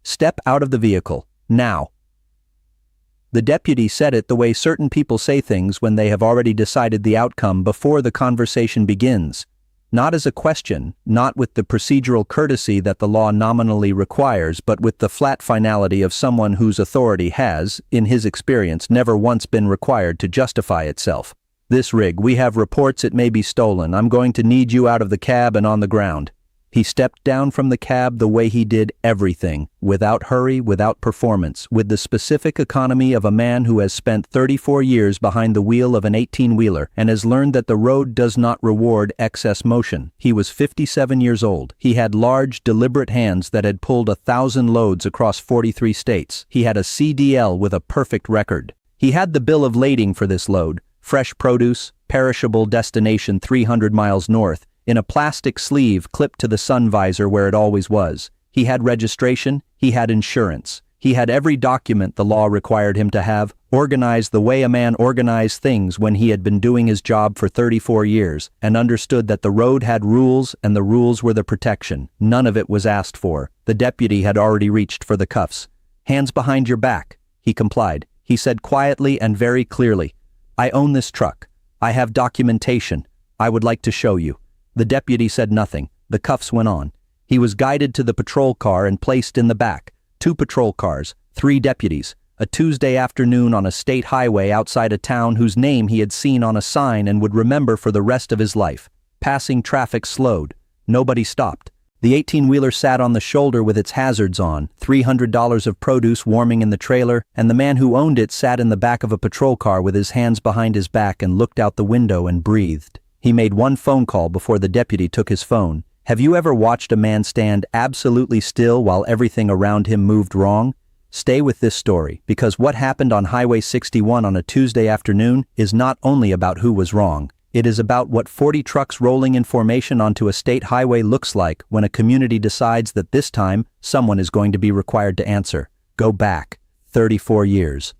"Step out of the vehicle, now." The deputy said it the way certain people say things when they have already decided the outcome before the conversation begins. Not as a question, not with the procedural courtesy that the law nominally requires, but with the flat finality of someone whose authority has, in his experience, never once been required to justify itself. "This rig, we have reports it may be stolen. I'm going to need you out of the cab and on the ground." He stepped down from the cab the way he did everything, without hurry, without performance, with the specific economy of a man who has spent 34 years behind the wheel of an 18-wheeler and has learned that the road does not reward excess motion. He was 57 years old. He had large, deliberate hands that had pulled 1,000 loads across 43 states. He had a CDL with a perfect record. He had the bill of lading for this load: fresh produce, perishable destination 300 miles north, in a plastic sleeve clipped to the sun visor where it always was. He had registration, he had insurance. He had every document the law required him to have, organized the way a man organized things when he had been doing his job for 34 years, and understood that the road had rules and the rules were the protection. None of it was asked for. The deputy had already reached for the cuffs. "Hands behind your back." He complied. He said quietly and very clearly, "I own this truck. I have documentation. I would like to show you." The deputy said nothing. The cuffs went on. He was guided to the patrol car and placed in the back. 2 patrol cars, 3 deputies. A Tuesday afternoon on a state highway outside a town whose name he had seen on a sign and would remember for the rest of his life. Passing traffic slowed. Nobody stopped. The 18-wheeler sat on the shoulder with its hazards on, $300 of produce warming in the trailer, and the man who owned it sat in the back of a patrol car with his hands behind his back and looked out the window and breathed. He made one phone call before the deputy took his phone. Have you ever watched a man stand absolutely still while everything around him moved wrong? Stay with this story, because what happened on Highway 61 on a Tuesday afternoon is not only about who was wrong. It is about what 40 trucks rolling in formation onto a state highway looks like when a community decides that this time someone is going to be required to answer. Go back 34 years.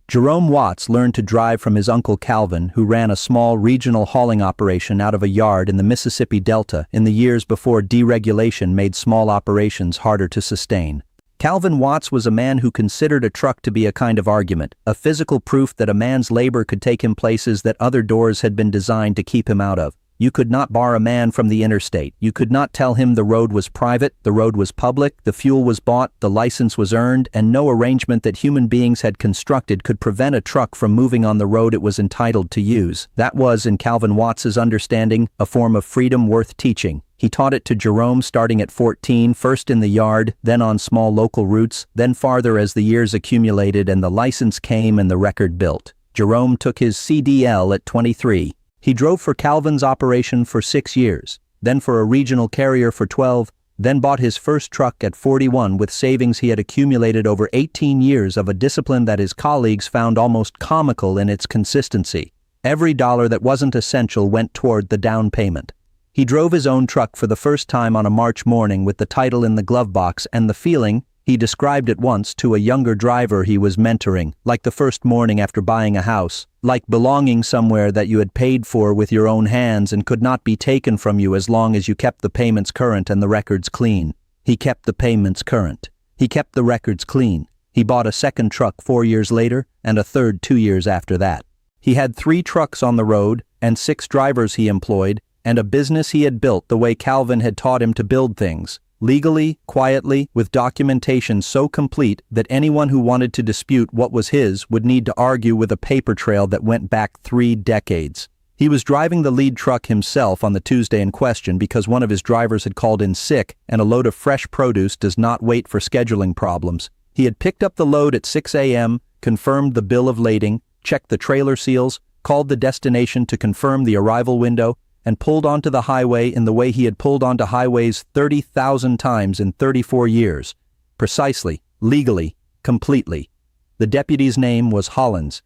Jerome Watts learned to drive from his uncle Calvin, who ran a small regional hauling operation out of a yard in the Mississippi Delta in the years before deregulation made small operations harder to sustain. Calvin Watts was a man who considered a truck to be a kind of argument, a physical proof that a man's labor could take him places that other doors had been designed to keep him out of. You could not bar a man from the interstate. You could not tell him the road was private, the road was public, the fuel was bought, the license was earned, and no arrangement that human beings had constructed could prevent a truck from moving on the road it was entitled to use. That was, in Calvin Watts's understanding, a form of freedom worth teaching. He taught it to Jerome starting at 14, first in the yard, then on small local routes, then farther as the years accumulated and the license came and the record built. Jerome took his CDL at 23. He drove for Calvin's operation for 6 years, then for a regional carrier for 12, then bought his first truck at 41 with savings he had accumulated over 18 years of a discipline that his colleagues found almost comical in its consistency. Every dollar that wasn't essential went toward the down payment. He drove his own truck for the first time on a March morning with the title in the glove box and the feeling, he described it once to a younger driver he was mentoring, like the first morning after buying a house, like belonging somewhere that you had paid for with your own hands and could not be taken from you as long as you kept the payments current and the records clean. He kept the payments current. He kept the records clean. He bought a second truck 4 years later and a third 2 years after that. He had 3 trucks on the road and 6 drivers he employed and a business he had built the way Calvin had taught him to build things. Legally, quietly, with documentation so complete that anyone who wanted to dispute what was his would need to argue with a paper trail that went back 3 decades. He was driving the lead truck himself on the Tuesday in question because one of his drivers had called in sick and a load of fresh produce does not wait for scheduling problems. He had picked up the load at 6 a.m., confirmed the bill of lading, checked the trailer seals, called the destination to confirm the arrival window, and pulled onto the highway in the way he had pulled onto highways 30,000 times in 34 years. Precisely, legally, completely. The deputy's name was Hollins.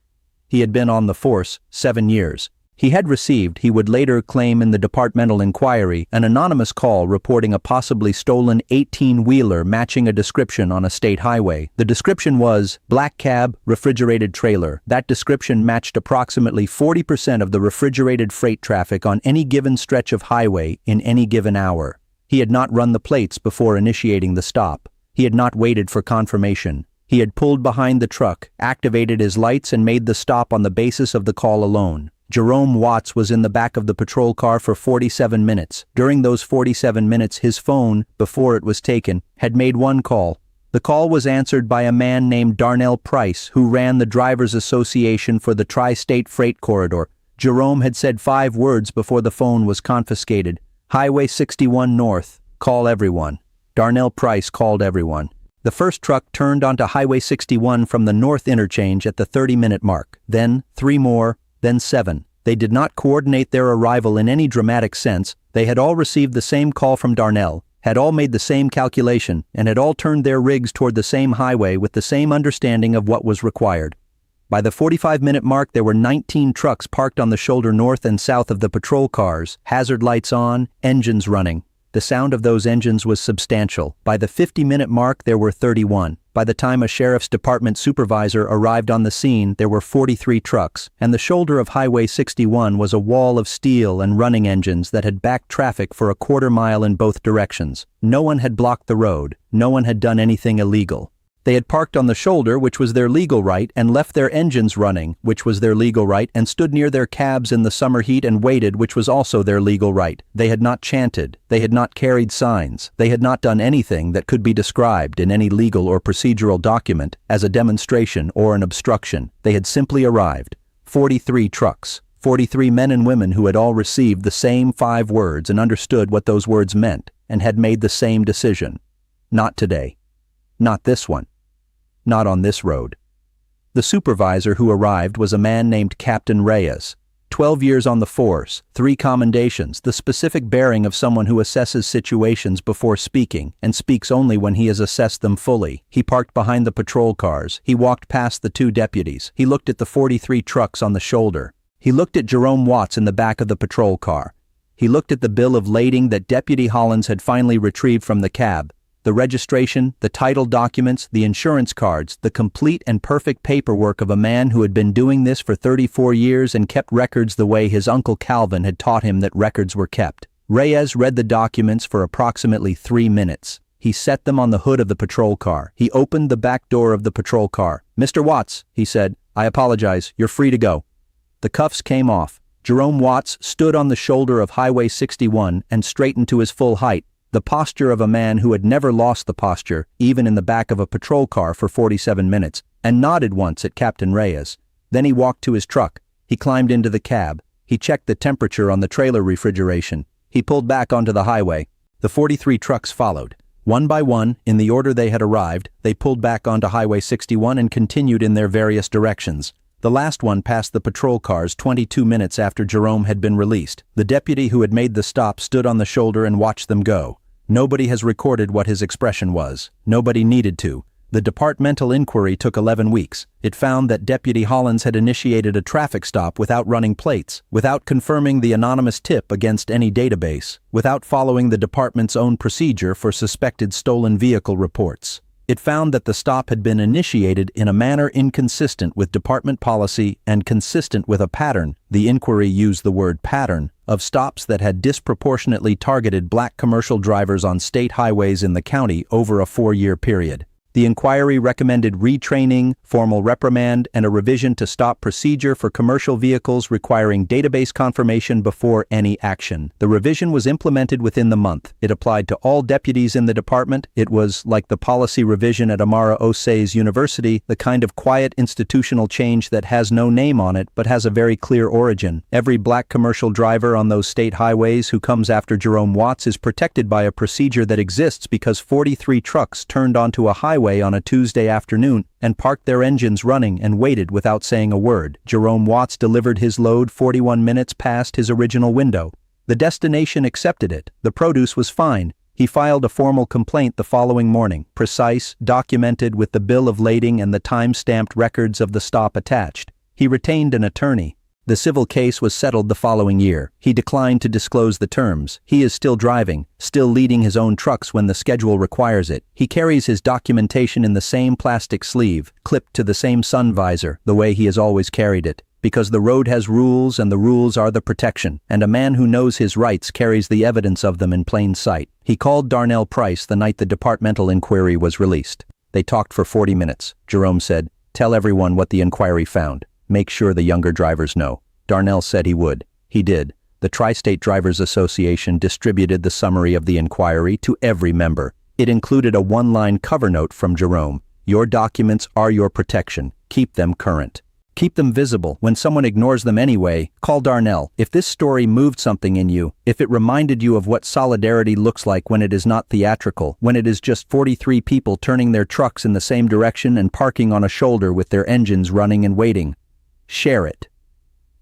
He had been on the force 7 years. He had received, he would later claim in the departmental inquiry, an anonymous call reporting a possibly stolen 18-wheeler matching a description on a state highway. The description was black cab, refrigerated trailer. That description matched approximately 40% of the refrigerated freight traffic on any given stretch of highway in any given hour. He had not run the plates before initiating the stop. He had not waited for confirmation. He had pulled behind the truck, activated his lights, and made the stop on the basis of the call alone. Jerome Watts was in the back of the patrol car for 47 minutes. During those 47 minutes, his phone, before it was taken, had made one call. The call was answered by a man named Darnell Price, who ran the Drivers Association for the Tri-State Freight Corridor. Jerome had said 5 words before the phone was confiscated. Highway 61 North, call everyone. Darnell Price called everyone. The first truck turned onto Highway 61 from the north interchange at the 30-minute mark. Then 3 more, then 7. They did not coordinate their arrival in any dramatic sense. They had all received the same call from Darnell, had all made the same calculation, and had all turned their rigs toward the same highway with the same understanding of what was required. By the 45-minute mark, there were 19 trucks parked on the shoulder north and south of the patrol cars, hazard lights on, engines running. The sound of those engines was substantial. By the 50-minute mark, there were 31. By the time a sheriff's department supervisor arrived on the scene, there were 43 trucks, and the shoulder of Highway 61 was a wall of steel and running engines that had backed traffic for a quarter-mile in both directions. No one had blocked the road. No one had done anything illegal. They had parked on the shoulder, which was their legal right, and left their engines running, which was their legal right, and stood near their cabs in the summer heat and waited, which was also their legal right. They had not chanted. They had not carried signs. They had not done anything that could be described in any legal or procedural document as a demonstration or an obstruction. They had simply arrived. 43 trucks. 43 men and women who had all received the same 5 words and understood what those words meant, and had made the same decision. Not today. Not this one. Not on this road. The supervisor who arrived was a man named Captain Reyes. 12 years on the force, 3 commendations, the specific bearing of someone who assesses situations before speaking, and speaks only when he has assessed them fully. He parked behind the patrol cars. He walked past the 2 deputies. He looked at the 43 trucks on the shoulder. He looked at Jerome Watts in the back of the patrol car. He looked at the bill of lading that Deputy Hollins had finally retrieved from the cab. The registration, the title documents, the insurance cards, the complete and perfect paperwork of a man who had been doing this for 34 years and kept records the way his Uncle Calvin had taught him that records were kept. Reyes read the documents for approximately 3 minutes. He set them on the hood of the patrol car. He opened the back door of the patrol car. "Mr. Watts," he said, "I apologize. You're free to go." The cuffs came off. Jerome Watts stood on the shoulder of Highway 61 and straightened to his full height. The posture of a man who had never lost the posture, even in the back of a patrol car for 47 minutes, and nodded once at Captain Reyes. Then he walked to his truck. He climbed into the cab. He checked the temperature on the trailer refrigeration. He pulled back onto the highway. The 43 trucks followed. One by one, in the order they had arrived, they pulled back onto Highway 61 and continued in their various directions. The last one passed the patrol cars 22 minutes after Jerome had been released. The deputy who had made the stop stood on the shoulder and watched them go. Nobody has recorded what his expression was. Nobody needed to. The departmental inquiry took 11 weeks. It found that Deputy Hollins had initiated a traffic stop without running plates, without confirming the anonymous tip against any database, without following the department's own procedure for suspected stolen vehicle reports. It found that the stop had been initiated in a manner inconsistent with department policy and consistent with a pattern, the inquiry used the word pattern, of stops that had disproportionately targeted black commercial drivers on state highways in the county over a 4-year period. The inquiry recommended retraining, formal reprimand, and a revision to stop procedure for commercial vehicles requiring database confirmation before any action. The revision was implemented within the month. It applied to all deputies in the department. It was, like the policy revision at Amara Osei University, the kind of quiet institutional change that has no name on it but has a very clear origin. Every black commercial driver on those state highways who comes after Jerome Watts is protected by a procedure that exists because 43 trucks turned onto a highway on a Tuesday afternoon and parked their engines running and waited without saying a word. Jerome Watts delivered his load 41 minutes past his original window. The destination accepted it. The produce was fine. He filed a formal complaint the following morning, precise, documented with the bill of lading and the time-stamped records of the stop attached. He retained an attorney. The civil case was settled the following year. He declined to disclose the terms. He is still driving, still leading his own trucks when the schedule requires it. He carries his documentation in the same plastic sleeve, clipped to the same sun visor, the way he has always carried it. Because the road has rules and the rules are the protection, and a man who knows his rights carries the evidence of them in plain sight. He called Darnell Price the night the departmental inquiry was released. They talked for 40 minutes. Jerome said, "Tell everyone what the inquiry found. Make sure the younger drivers know." Darnell said he would. He did. The Tri-State Drivers Association distributed the summary of the inquiry to every member. It included a one-line cover note from Jerome. "Your documents are your protection. Keep them current. Keep them visible. When someone ignores them anyway, call Darnell. If this story moved something in you, if it reminded you of what solidarity looks like when it is not theatrical, when it is just 43 people turning their trucks in the same direction and parking on a shoulder with their engines running and waiting, share it.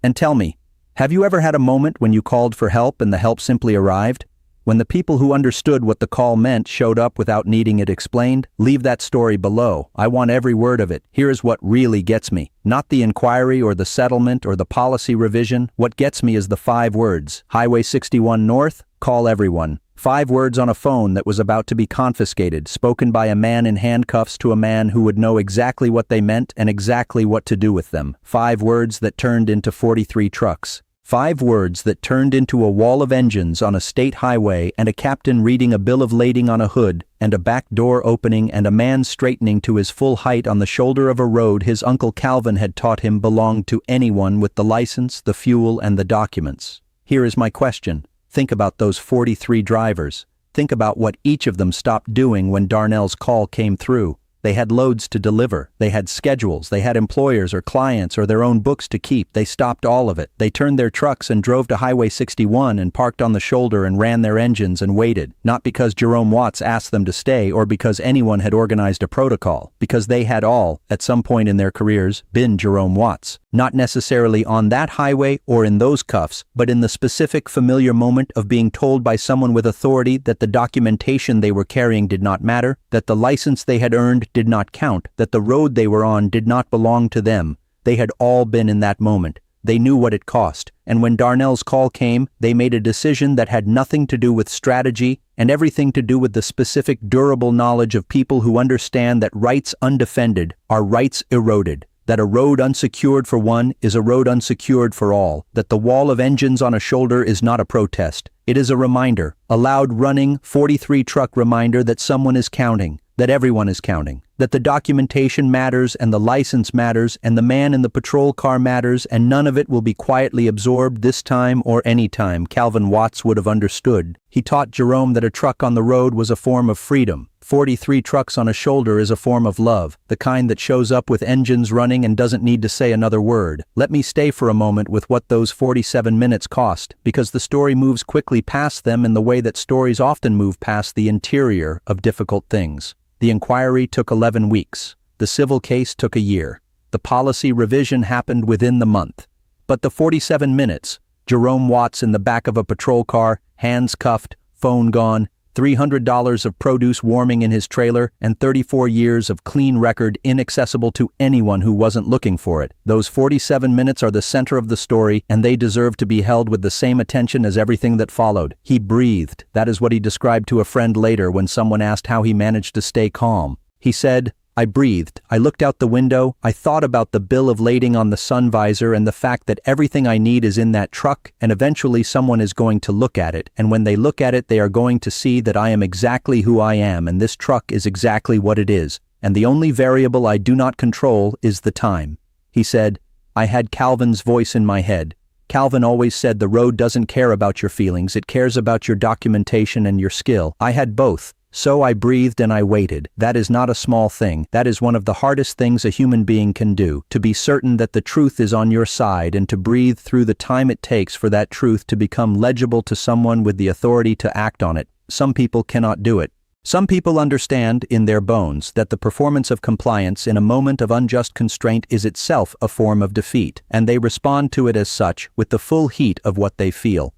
And tell me, have you ever had a moment when you called for help and the help simply arrived? When the people who understood what the call meant showed up without needing it explained? Leave that story below. I want every word of it. Here is what really gets me. Not the inquiry or the settlement or the policy revision. What gets me is the 5 words. Highway 61 North, call everyone. 5 words on a phone that was about to be confiscated, spoken by a man in handcuffs to a man who would know exactly what they meant and exactly what to do with them. 5 words that turned into 43 trucks. 5 words that turned into a wall of engines on a state highway and a captain reading a bill of lading on a hood and a back door opening and a man straightening to his full height on the shoulder of a road his Uncle Calvin had taught him belonged to anyone with the license, the fuel, and the documents. Here is my question. Think about those 43 drivers. Think about what each of them stopped doing when Darnell's call came through. They had loads to deliver. They had schedules. They had employers or clients or their own books to keep. They stopped all of it. They turned their trucks and drove to Highway 61 and parked on the shoulder and ran their engines and waited. Not because Jerome Watts asked them to stay or because anyone had organized a protocol. Because they had all, at some point in their careers, been Jerome Watts. Not necessarily on that highway or in those cuffs, but in the specific familiar moment of being told by someone with authority that the documentation they were carrying did not matter, that the license they had earned did not count, that the road they were on did not belong to them. They had all been in that moment. They knew what it cost, and when Darnell's call came, they made a decision that had nothing to do with strategy and everything to do with the specific durable knowledge of people who understand that rights undefended are rights eroded. That a road unsecured for one is a road unsecured for all, that the wall of engines on a shoulder is not a protest. It is a reminder, a loud running 43-truck reminder that someone is counting, that everyone is counting, that the documentation matters and the license matters and the man in the patrol car matters and none of it will be quietly absorbed this time or any time. Calvin Watts would have understood. He taught Jerome that a truck on the road was a form of freedom. 43 trucks on a shoulder is a form of love, the kind that shows up with engines running and doesn't need to say another word. Let me stay for a moment with what those 47 minutes cost, because the story moves quickly past them in the way that stories often move past the interior of difficult things. The inquiry took 11 weeks. The civil case took a year. The policy revision happened within the month. But the 47 minutes, Jerome Watts in the back of a patrol car, hands cuffed, phone gone, $300 of produce warming in his trailer, and 34 years of clean record inaccessible to anyone who wasn't looking for it. Those 47 minutes are the center of the story, and they deserve to be held with the same attention as everything that followed. He breathed. That is what he described to a friend later when someone asked how he managed to stay calm. He said, "I breathed. I looked out the window. I thought about the bill of lading on the sun visor and the fact that everything I need is in that truck, and eventually someone is going to look at it, and when they look at it they are going to see that I am exactly who I am and this truck is exactly what it is, and the only variable I do not control is the time." He said, "I had Calvin's voice in my head. Calvin always said the road doesn't care about your feelings, it cares about your documentation and your skill. I had both. So I breathed and I waited. That is not a small thing. That is one of the hardest things a human being can do, to be certain that the truth is on your side and to breathe through the time it takes for that truth to become legible to someone with the authority to act on it. Some people cannot do it. Some people understand in their bones that the performance of compliance in a moment of unjust constraint is itself a form of defeat, and they respond to it as such with the full heat of what they feel.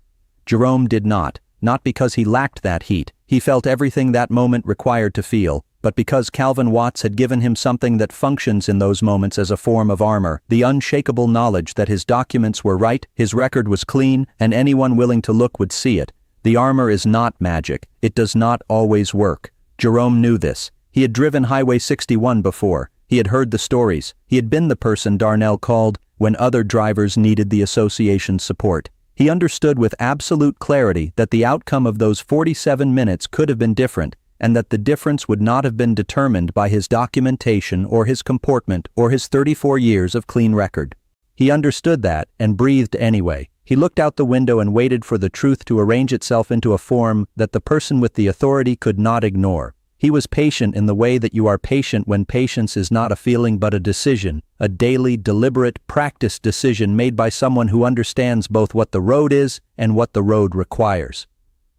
Jerome did not because he lacked that heat. He felt everything that moment required to feel, but because Calvin Watts had given him something that functions in those moments as a form of armor, the unshakable knowledge that his documents were right, his record was clean, and anyone willing to look would see it. The armor is not magic. It does not always work. Jerome knew this. He had driven Highway 61 before. He had heard the stories. He had been the person Darnell called when other drivers needed the association's support. He understood with absolute clarity that the outcome of those 47 minutes could have been different, and that the difference would not have been determined by his documentation or his comportment or his 34 years of clean record. He understood that and breathed anyway. He looked out the window and waited for the truth to arrange itself into a form that the person with the authority could not ignore. He was patient in the way that you are patient when patience is not a feeling but a decision, a daily, deliberate, practiced decision made by someone who understands both what the road is and what the road requires.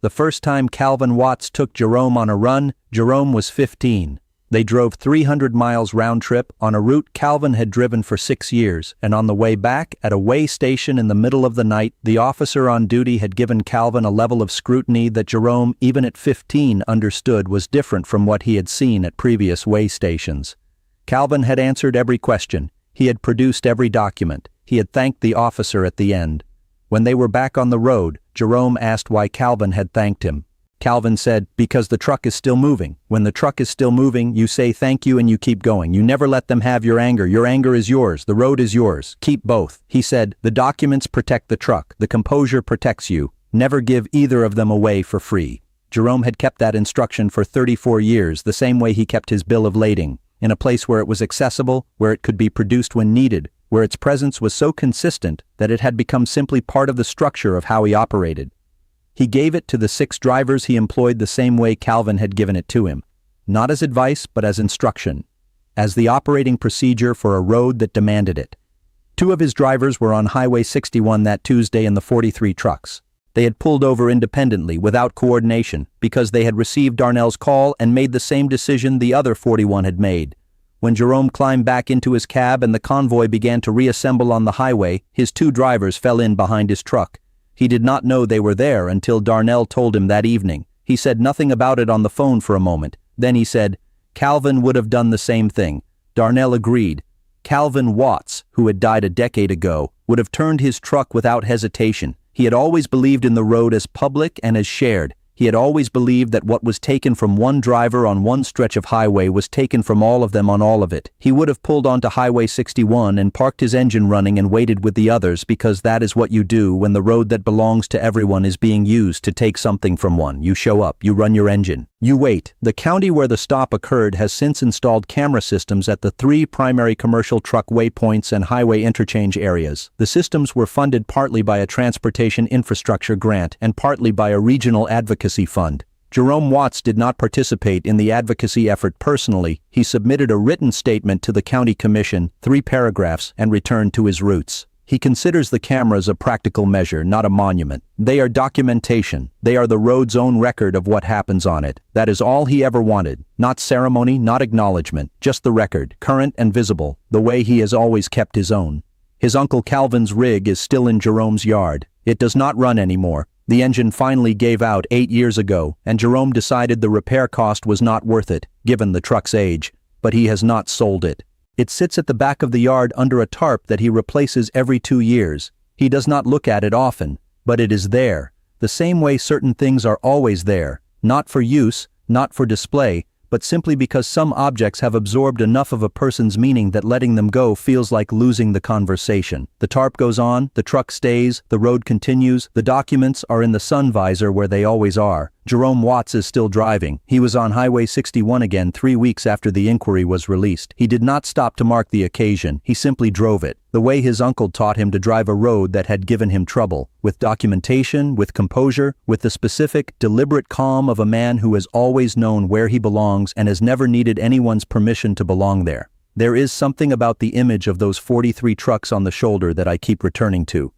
The first time Calvin Watts took Jerome on a run, Jerome was 15. They drove 300 miles round trip on a route Calvin had driven for 6 years, and on the way back, at a way station in the middle of the night, the officer on duty had given Calvin a level of scrutiny that Jerome, even at 15, understood was different from what he had seen at previous way stations. Calvin had answered every question. He had produced every document. He had thanked the officer at the end. When they were back on the road, Jerome asked why Calvin had thanked him. Calvin said, "Because the truck is still moving. When the truck is still moving, you say thank you and you keep going. You never let them have your anger. Your anger is yours. The road is yours. Keep both." He said, "The documents protect the truck. The composure protects you. Never give either of them away for free." Jerome had kept that instruction for 34 years, the same way he kept his bill of lading, in a place where it was accessible, where it could be produced when needed, where its presence was so consistent that it had become simply part of the structure of how he operated. He gave it to the 6 drivers he employed the same way Calvin had given it to him, not as advice but as instruction, as the operating procedure for a road that demanded it. 2 of his drivers were on Highway 61 that Tuesday in the 43 trucks. They had pulled over independently, without coordination, because they had received Darnell's call and made the same decision the other 41 had made. When Jerome climbed back into his cab and the convoy began to reassemble on the highway, his 2 drivers fell in behind his truck. He did not know they were there until Darnell told him that evening. He said nothing about it on the phone for a moment. Then he said, "Calvin would have done the same thing." Darnell agreed. Calvin Watts, who had died a decade ago, would have turned his truck without hesitation. He had always believed in the road as public and as shared. He had always believed that what was taken from one driver on one stretch of highway was taken from all of them on all of it. He would have pulled onto Highway 61 and parked his engine running and waited with the others, because that is what you do when the road that belongs to everyone is being used to take something from one. You show up, you run your engine. You wait. The county where the stop occurred has since installed camera systems at the 3 primary commercial truck waypoints and highway interchange areas. The systems were funded partly by a transportation infrastructure grant and partly by a regional advocacy fund. Jerome Watts did not participate in the advocacy effort personally. He submitted a written statement to the county commission, 3 paragraphs, and returned to his roots. He considers the cameras a practical measure, not a monument. They are documentation. They are the road's own record of what happens on it. That is all he ever wanted. Not ceremony, not acknowledgement, just the record, current and visible, the way he has always kept his own. His Uncle Calvin's rig is still in Jerome's yard. It does not run anymore. The engine finally gave out 8 years ago, and Jerome decided the repair cost was not worth it, given the truck's age, but he has not sold it. It sits at the back of the yard under a tarp that he replaces every 2 years. He does not look at it often, but it is there, the same way certain things are always there, not for use, not for display, but simply because some objects have absorbed enough of a person's meaning that letting them go feels like losing the conversation. The tarp goes on, the truck stays, the road continues, the documents are in the sun visor where they always are. Jerome Watts is still driving. He was on Highway 61 again 3 weeks after the inquiry was released. He did not stop to mark the occasion, he simply drove it, the way his uncle taught him to drive a road that had given him trouble, with documentation, with composure, with the specific, deliberate calm of a man who has always known where he belongs and has never needed anyone's permission to belong there. There is something about the image of those 43 trucks on the shoulder that I keep returning to.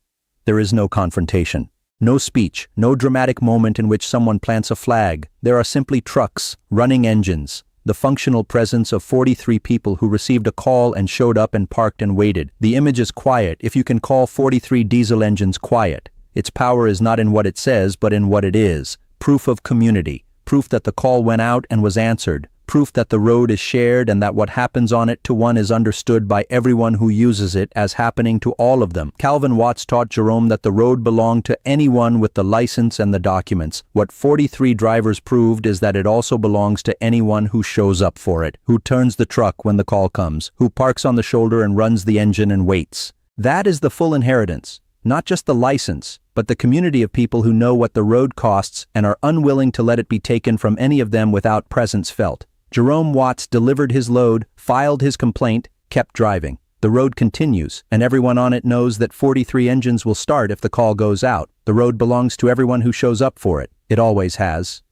There is no confrontation. No speech, no dramatic moment in which someone plants a flag. There are simply trucks, running engines, the functional presence of 43 people who received a call and showed up and parked and waited. The image is quiet, if you can call 43 diesel engines quiet. Its power is not in what it says, but in what it is. Proof of community, proof that the call went out and was answered, proof that the road is shared and that what happens on it to one is understood by everyone who uses it as happening to all of them. Calvin Watts taught Jerome that the road belonged to anyone with the license and the documents. What 43 drivers proved is that it also belongs to anyone who shows up for it, who turns the truck when the call comes, who parks on the shoulder and runs the engine and waits. That is the full inheritance, not just the license, but the community of people who know what the road costs and are unwilling to let it be taken from any of them without presence felt. Jerome Watts delivered his load, filed his complaint, kept driving. The road continues, and everyone on it knows that 43 engines will start if the call goes out. The road belongs to everyone who shows up for it. It always has.